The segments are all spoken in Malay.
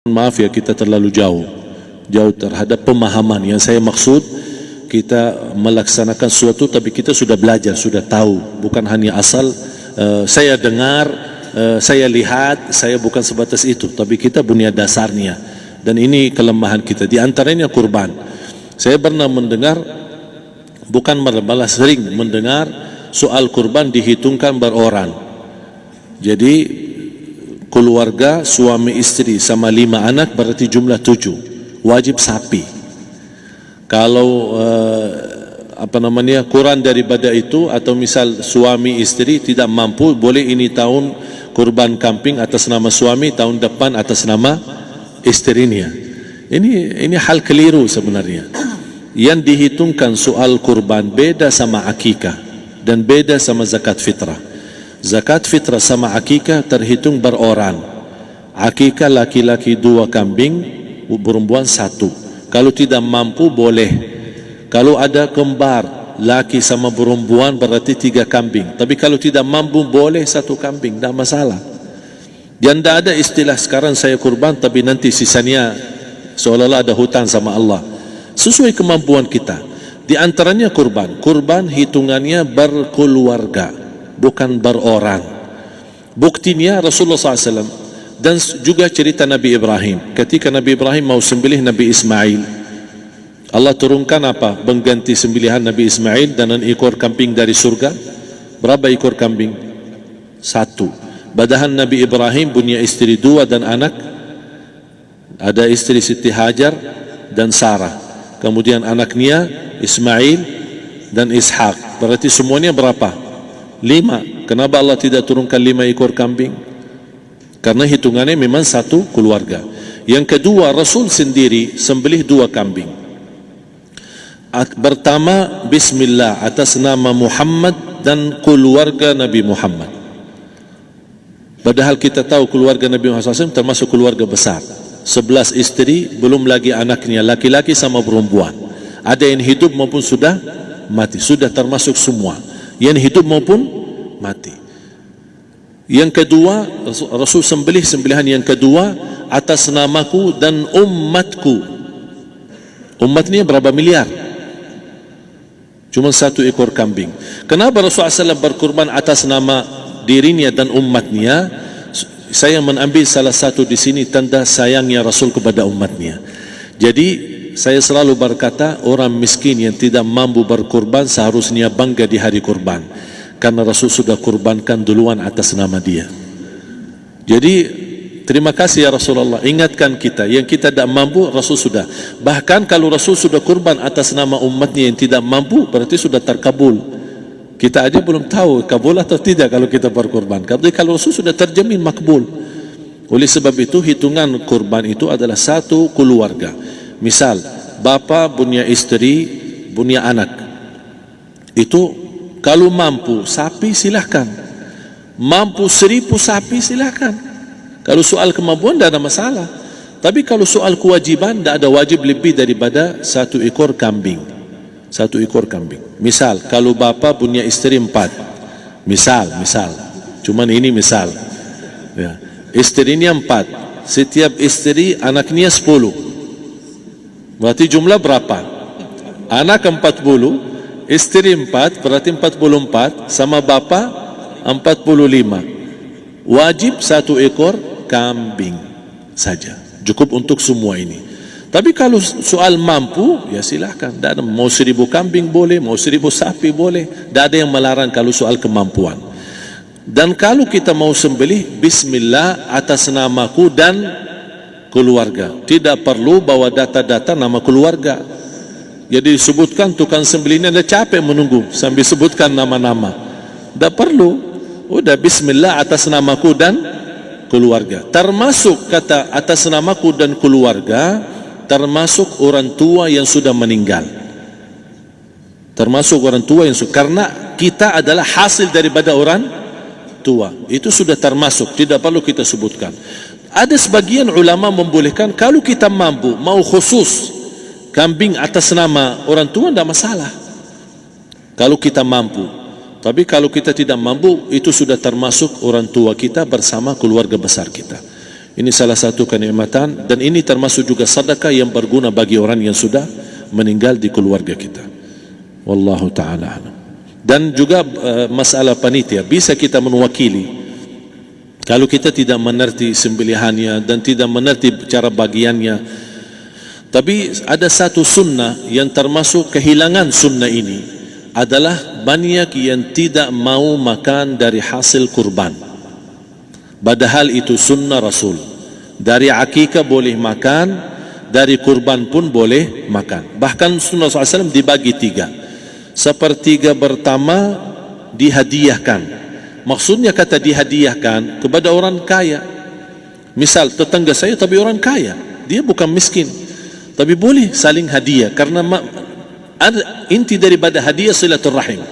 Maaf ya, kita terlalu jauh terhadap pemahaman. Yang saya maksud, kita melaksanakan sesuatu tapi kita sudah belajar, sudah tahu, bukan hanya asal saya dengar, saya lihat, saya bukan sebatas itu, tapi kita punya dasarnya. Dan ini kelemahan kita, di antaranya kurban. Saya pernah mendengar, bukan malah sering mendengar soal kurban dihitungkan beroran. Jadi keluarga suami istri sama 5 anak berarti jumlah 7, wajib sapi. Kalau kurang daripada itu, atau misal suami istri tidak mampu, boleh ini tahun kurban kambing atas nama suami, tahun depan atas nama istrinya. Ini hal keliru sebenarnya. Yang dihitungkan soal kurban beda sama akikah dan beda sama zakat fitrah. Zakat fitrah sama akikah terhitung beroran. Akikah laki-laki 2 kambing, perempuan 1. Kalau tidak mampu boleh. Kalau ada kembar laki sama perempuan berarti 3 kambing. Tapi kalau tidak mampu boleh 1 kambing, tidak masalah. Dan tidak ada istilah sekarang saya kurban tapi nanti sisanya seolah-olah ada hutang sama Allah. Sesuai kemampuan kita. Di antaranya kurban. Kurban hitungannya berkeluarga, bukan beroran. Buktinya Rasulullah SAW dan juga cerita Nabi Ibrahim. Ketika Nabi Ibrahim mau sembelih Nabi Ismail, Allah turunkan apa? Mengganti sembelihan Nabi Ismail dengan ekor kambing dari surga. Berapa ekor kambing? 1. Padahal Nabi Ibrahim punya istri 2 dan anak. Ada istri Siti Hajar dan Sarah. Kemudian anaknya Ismail dan Ishak. Berarti semuanya berapa? 5. Kenapa Allah tidak turunkan 5 ekor kambing? Karena hitungannya memang 1 keluarga. Yang kedua, Rasul sendiri sembelih 2 kambing. Pertama, Bismillah atas nama Muhammad dan keluarga Nabi Muhammad. Padahal kita tahu keluarga Nabi Muhammad SAW termasuk keluarga besar. 11 istri, belum lagi anaknya, laki-laki sama perempuan. Ada yang hidup maupun sudah mati. Sudah termasuk semua. Yang hidup maupun mati. Yang kedua, Rasul sembelih sembelihan yang kedua atas namaku dan umatku. Umatnya berapa miliar? Cuma 1 ekor kambing. Kenapa Rasulullah SAW berkurban atas nama dirinya dan umatnya? Saya mengambil salah satu di sini tanda sayangnya Rasul kepada umatnya. Jadi saya selalu berkata, orang miskin yang tidak mampu berkurban seharusnya bangga di hari kurban, karena Rasul sudah kurbankan duluan atas nama dia. Jadi terima kasih ya Rasulullah, ingatkan kita. Yang kita tidak mampu, Rasul sudah. Bahkan kalau Rasul sudah kurban atas nama umatnya yang tidak mampu, berarti sudah terkabul. Kita aja belum tahu kabul atau tidak kalau kita berkurban. Tapi kalau Rasul sudah terjamin makbul. Oleh sebab itu hitungan kurban itu adalah 1 keluarga. Misal bapa punya istri, punya anak. Itu kalau mampu sapi silahkan. Mampu 1000 sapi silahkan. Kalau soal kemampuan tidak ada masalah. Tapi kalau soal kewajiban, tidak ada wajib lebih daripada 1 ekor kambing. 1 ekor kambing. Misal kalau bapa punya istri 4, misal, cuman ini misal ya. Istrinya 4, setiap istri anaknya 10, berarti jumlah berapa? Anak 40, istri 4, berarti 44, sama bapa 45. Wajib 1 ekor kambing saja, cukup untuk semua ini. Tapi kalau soal mampu, ya silahkan. Mau 1000 kambing boleh, mau 1000 sapi boleh. Tidak ada yang melarang kalau soal kemampuan. Dan kalau kita mau sembelih, Bismillah atas namaku dan keluarga. Tidak perlu bawa data-data nama keluarga. Jadi disebutkan tukang sembelihnya ada capek menunggu sambil sebutkan nama-nama. Tidak perlu. Udah Bismillah atas namaku dan keluarga. Termasuk kata atas namaku dan keluarga, termasuk orang tua yang sudah meninggal. Termasuk orang tua yang karena kita adalah hasil daripada orang tua. Itu sudah termasuk, tidak perlu kita sebutkan. Ada sebagian ulama membolehkan kalau kita mampu, mau khusus kambing atas nama orang tua, tidak masalah. Kalau kita mampu. Tapi kalau kita tidak mampu, itu sudah termasuk orang tua kita bersama keluarga besar kita. Ini salah satu kenikmatan, dan ini termasuk juga sedekah yang berguna bagi orang yang sudah meninggal di keluarga kita. Wallahu ta'ala alam. Dan juga masalah panitia, bisa kita mewakili. Kalau kita tidak mengerti sembelihannya dan tidak mengerti cara bagiannya, tapi ada satu sunnah yang termasuk kehilangan sunnah ini adalah banyak yang tidak mau makan dari hasil kurban. Padahal itu sunnah Rasul. Dari akikah boleh makan, dari kurban pun boleh makan. Bahkan sunnah SAW dibagi 3. Sepertiga pertama dihadiahkan. Maksudnya kata dihadiahkan kepada orang kaya. Misal tetangga saya tapi orang kaya, dia bukan miskin, tapi boleh saling hadiah. Karena inti daripada hadiah silaturrahim.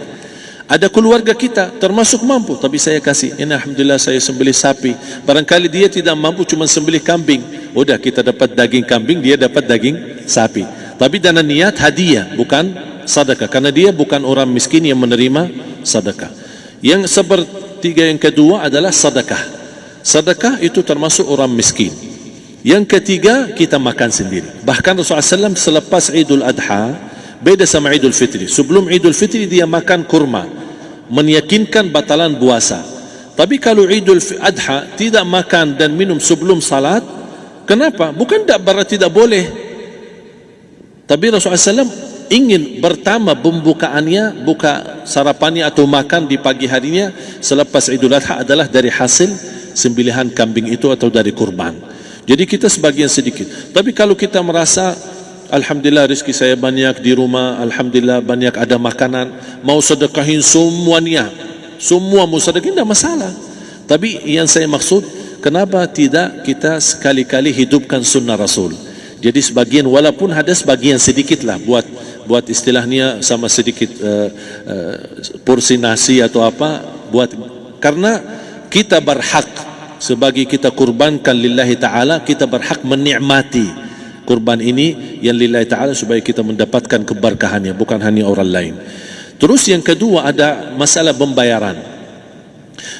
Ada keluarga kita termasuk mampu, tapi saya kasih, ini alhamdulillah saya sembelih sapi. Barangkali dia tidak mampu, cuma sembelih kambing. Udah, kita dapat daging kambing, dia dapat daging sapi. Tapi dengan niat hadiah, bukan sedekah, karena dia bukan orang miskin yang menerima sedekah. Yang sepertiga yang kedua adalah sedekah. Sedekah itu termasuk orang miskin. Yang ketiga, kita makan sendiri. Bahkan Rasulullah SAW selepas Idul Adha, beda sama Idul Fitri. Sebelum Idul Fitri dia makan kurma, meyakinkan batalan puasa. Tapi kalau Idul Adha tidak makan dan minum sebelum salat, kenapa? Bukan berarti tidak boleh. Tapi Rasulullah SAW ingin pertama pembukaannya, buka sarapannya atau makan di pagi harinya selepas Idul Adha adalah dari hasil sembelihan kambing itu atau dari kurban. Jadi kita sebagian sedikit. Tapi kalau kita merasa alhamdulillah rezeki saya banyak di rumah, alhamdulillah banyak ada makanan, mau sedekahin semuanya, semua mau sedekahin, tidak masalah. Tapi yang saya maksud, kenapa tidak kita sekali-kali hidupkan sunnah Rasul? Jadi sebagian, walaupun ada sebagian sedikit lah, buat istilahnya sama sedikit porsi nasi atau apa, karena kita berhak sebagai kita kurbankan lillahi ta'ala, kita berhak menikmati kurban ini yang lillahi ta'ala supaya kita mendapatkan keberkahannya, bukan hanya orang lain. Terus yang kedua ada masalah pembayaran.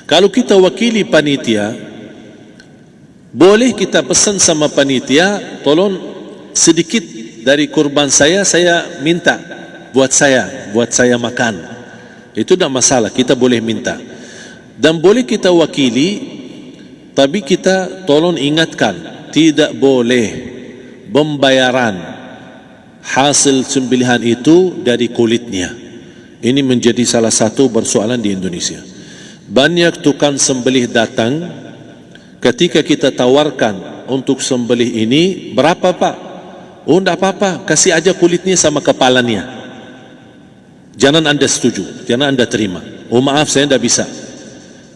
Kalau kita wakili panitia, boleh kita pesan sama panitia, tolong sedikit dari kurban saya minta buat saya makan. Itu tidak masalah, kita boleh minta. Dan boleh kita wakili, tapi kita tolong ingatkan, tidak boleh pembayaran hasil sembelihan itu dari kulitnya. Ini menjadi salah satu persoalan di Indonesia. Banyak tukang sembelih datang, ketika kita tawarkan untuk sembelih ini, berapa Pak? Oh tidak apa-apa, kasih aja kulitnya sama kepalanya. Jangan Anda setuju, jangan Anda terima. Oh maaf, saya tidak bisa.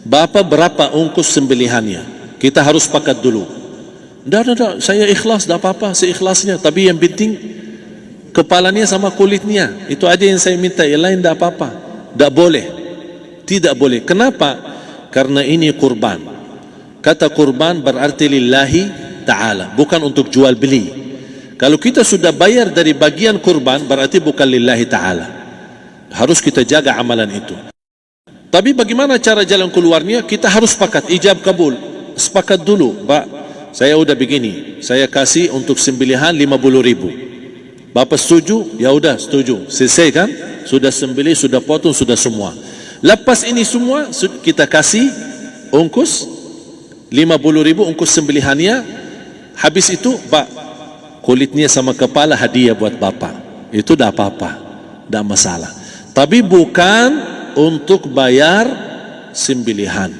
Bapak berapa ongkos sembelihannya? Kita harus sepakat dulu. Tidak, saya ikhlas, tidak apa-apa, seikhlasnya. Tapi yang penting kepalanya sama kulitnya. Itu aja yang saya minta, yang lain tidak apa-apa. Tidak boleh. Tidak boleh. Kenapa? Karena ini kurban. Kata kurban berarti lillahi ta'ala, bukan untuk jual beli. Kalau kita sudah bayar dari bagian kurban, berarti bukan lillahi ta'ala. Harus kita jaga amalan itu. Tapi bagaimana cara jalan keluarnya? Kita harus sepakat, ijab kabul. Sepakat dulu, Pak, saya udah begini, saya kasih untuk sembelihan 50.000. Bapak setuju? Ya udah setuju. Selesai kan? Sudah sembelih, sudah potong, sudah semua. Lepas ini semua kita kasih ongkos 50.000 ongkos sembelihannya. Habis itu, Pak, kulitnya sama kepala hadiah buat Bapak. Itu dah apa-apa, dah masalah. Tapi bukan untuk bayar sembelihan.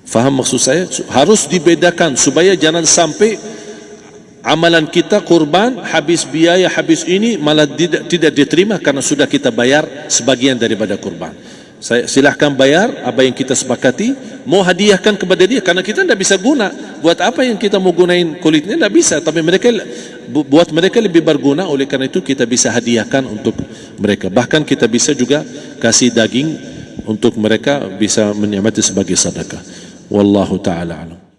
Faham maksud saya? Harus dibedakan supaya jangan sampai amalan kita kurban habis biaya, habis ini malah tidak diterima karena sudah kita bayar sebagian daripada kurban. Saya silahkan bayar apa yang kita sepakati, mau hadiahkan kepada dia karena kita tidak bisa guna. Buat apa yang kita mau gunain kulitnya? Tidak bisa. Tapi mereka, buat mereka lebih berguna, oleh karena itu kita bisa hadiahkan untuk mereka. Bahkan kita bisa juga kasih daging untuk mereka bisa menikmati sebagai sedekah. Wallahu ta'ala alam.